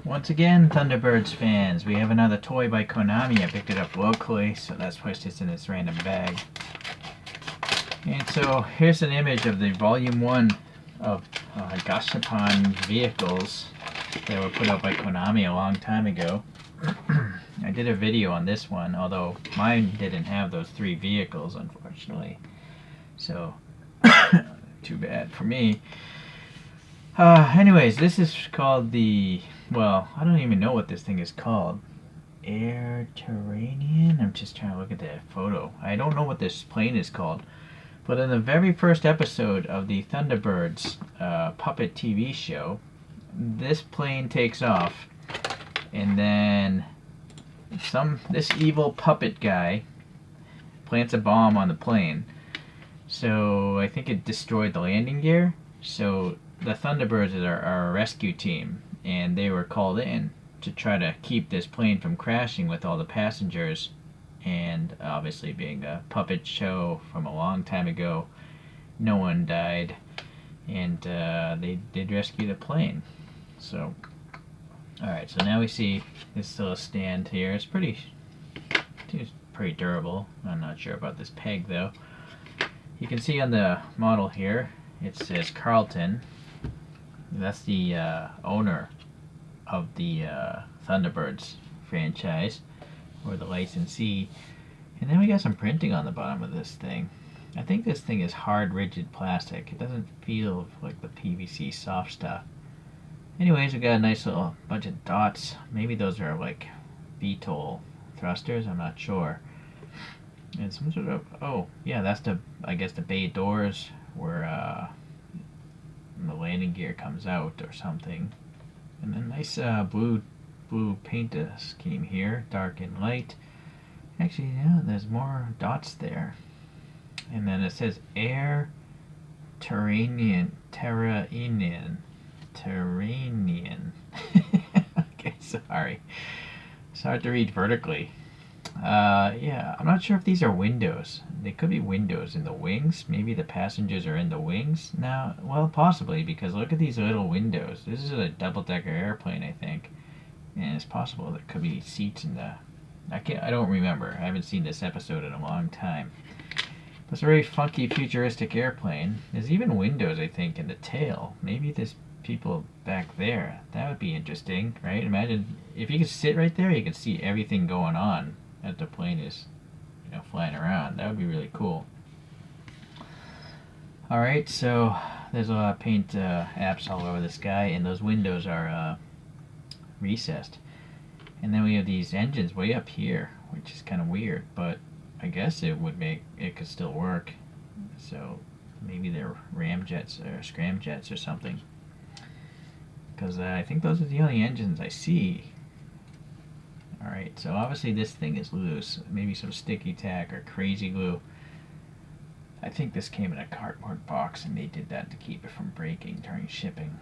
Once again, Thunderbirds fans, we have another toy by Konami. I picked it up locally, so that's why it's just in this random bag. And so here's an image of the Volume 1 of gashapon vehicles that were put out by Konami a long time ago. I did a video on this one, although mine didn't have those 3 vehicles, unfortunately. So, too bad for me. Anyways, this is called the, well, I don't even know what this thing is called. Air-Terranian? I'm just trying to look at that photo. I don't know what this plane is called. But in the very first episode of the Thunderbirds puppet TV show, this plane takes off, and then this evil puppet guy plants a bomb on the plane. So I think it destroyed the landing gear. So the Thunderbirds are a rescue team, and they were called in to try to keep this plane from crashing with all the passengers. And obviously, being a puppet show from a long time ago, no one died, and they did rescue the plane. So, alright, so now we see this little stand here. It's pretty durable. I'm not sure about this peg though. You can see on the model here, it says Carlton. That's the owner of the Thunderbirds franchise, or the licensee. And then we got some printing on the bottom of this thing. I think this thing is hard, rigid plastic. It doesn't feel like the PVC soft stuff. Anyways, we got a nice little bunch of dots. Maybe those are like VTOL thrusters, I'm not sure. And some sort of, oh yeah, that's I guess the bay doors where the landing gear comes out or something. And then nice blue paint scheme here, dark and light. Actually, yeah, there's more dots there. And then it says Air-Terranian. Okay, sorry. It's hard to read vertically. Yeah, I'm not sure if these are windows. They could be windows in the wings. Maybe the passengers are in the wings now. Well, possibly, because look at these little windows. This is a double-decker airplane, I think. And it's possible there could be seats in the... I don't remember. I haven't seen this episode in a long time. But it's a very funky, futuristic airplane. There's even windows, I think, in the tail. Maybe there's people back there. That would be interesting, right? Imagine if you could sit right there, you could see everything going on as the plane is, flying around. That would be really cool. Alright, so there's a lot of paint apps all over the sky, and those windows are recessed. And then we have these engines way up here, which is kind of weird, but I guess it could still work. So maybe they're ramjets or scramjets or something, because I think those are the only engines I see. Alright, so obviously this thing is loose. Maybe some sticky tack or crazy glue. I think this came in a cardboard box, and they did that to keep it from breaking during shipping.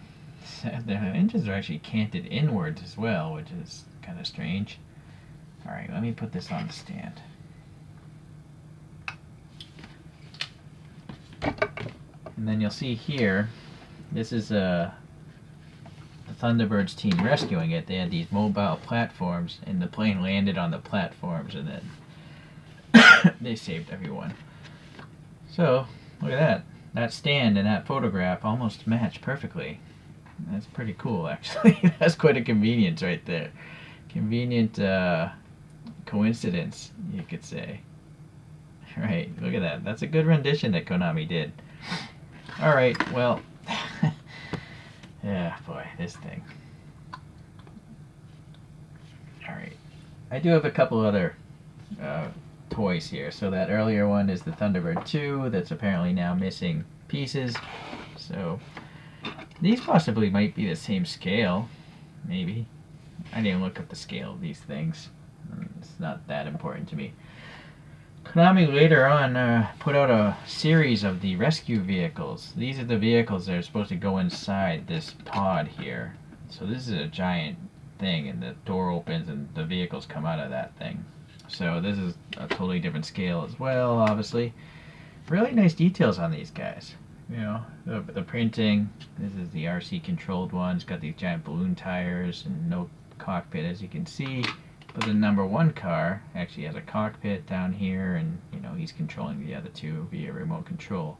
The engines are actually canted inwards as well, which is kind of strange. Alright, let me put this on the stand. And then you'll see here, this is the Thunderbirds team rescuing it. They had these mobile platforms, and the plane landed on the platforms, and then they saved everyone. So, look at that. That stand and that photograph almost match perfectly. That's pretty cool, actually. That's quite a convenience right there. Convenient coincidence, you could say. Right, look at that. That's a good rendition that Konami did. Alright, well... yeah, boy, this thing. Alright. I do have a couple other toys here. So that earlier one is the Thunderbird 2 that's apparently now missing pieces. So these possibly might be the same scale. Maybe. I didn't look up the scale of these things. It's not that important to me. Konami later on put out a series of the rescue vehicles. These are the vehicles that are supposed to go inside this pod here. So this is a giant thing, and the door opens and the vehicles come out of that thing. So this is a totally different scale as well, obviously. Really nice details on these guys. you know, the printing. This is the RC controlled one. It's got these giant balloon tires and no cockpit, as you can see. But the number one car actually has a cockpit down here, and you know, he's controlling the other two via remote control.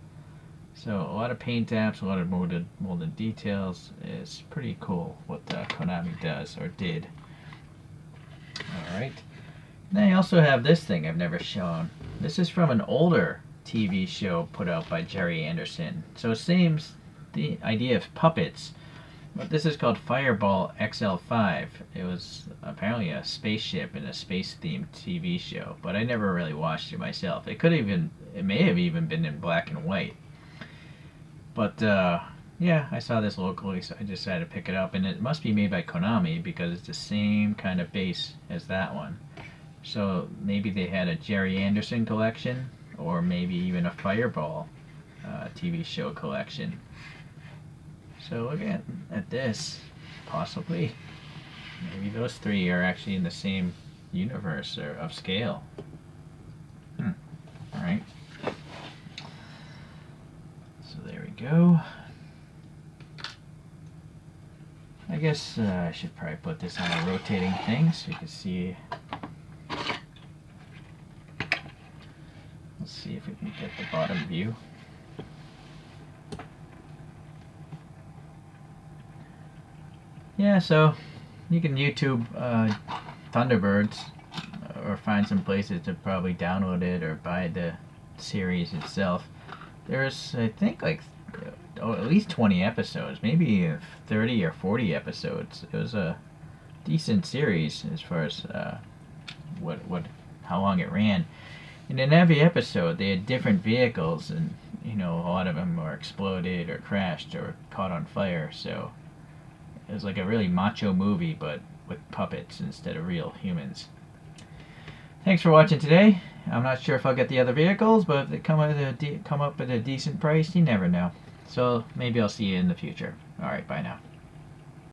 So a lot of paint apps, a lot of molded details. It's pretty cool what Konami does, or did. Alright. Then I also have this thing I've never shown. This is from an older TV show put out by Jerry Anderson. So it seems the idea of puppets, but this is called Fireball XL5. It was apparently a spaceship in a space-themed TV show, but I never really watched it myself. It may have even been in black and white. But yeah, I saw this locally, so I decided to pick it up, and it must be made by Konami because it's the same kind of base as that one. So maybe they had a Jerry Anderson collection, or maybe even a Fireball TV show collection. So look at this, possibly. Maybe those three are actually in the same universe or of scale. Alright. So there we go. I guess I should probably put this on a rotating thing so you can see. Let's see if we can get the bottom view. Yeah, so you can YouTube Thunderbirds, or find some places to probably download it or buy the series itself. There's, I think, like at least 20 episodes, maybe 30 or 40 episodes. It was a decent series as far as how long it ran. And in every episode, they had different vehicles, and you know, a lot of them were exploded or crashed or caught on fire. So it was like a really macho movie, but with puppets instead of real humans. Thanks for watching today. I'm not sure if I'll get the other vehicles, but if they come up at a decent price, you never know. So maybe I'll see you in the future. Alright, bye now.